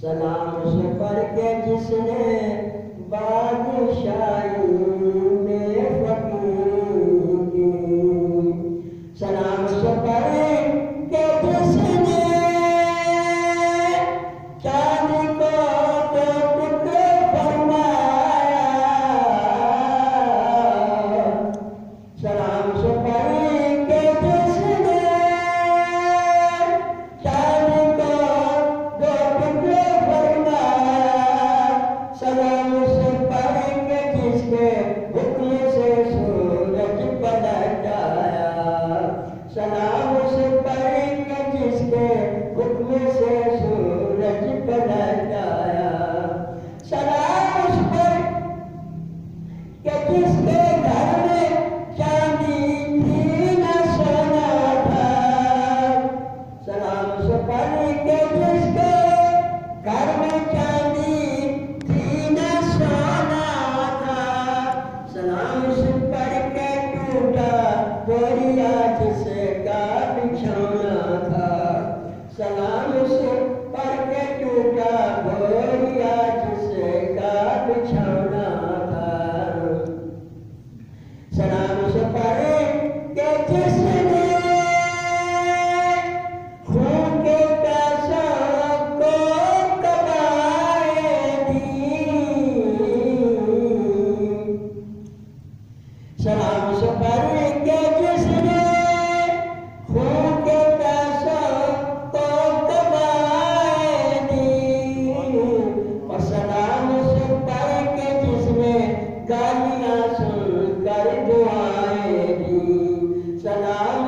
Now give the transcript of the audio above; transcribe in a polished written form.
सलाम से पढ़ के जिसने बादशाही में फकीर की, सलाम से पढ़ के जिसने चांदी को दो टुकड़े फरमाया, सलाम से पढ़ के जिसने चांदी को दो टुकड़े फरमाया, सलाम से पढ़ के जिसके हुक्म से सूरज पलटाया, सलाम से पढ़ के जिसके हुक्म से सूरज पलटाया, सलाम उस पर कि जिसके घर में चांदी थी न सोना था, सलाम से पढ़ के जिसके घर में चांदी थी न सोना था, सलाम से पढ़ के टूटा बोरिया जिसका बिछौना था, सलाम से पढ़ के टूटा बोरिया जिसका बिछौना था, सलाम से पढ़ के जिसने खून के पैसों को कमाए दी, सलाम से पढ़ के जिसने खून के पैसों को कमाए दी, और सलाम से पढ़ के जिसने गालियां सुनकर दुआएं दी, सलाम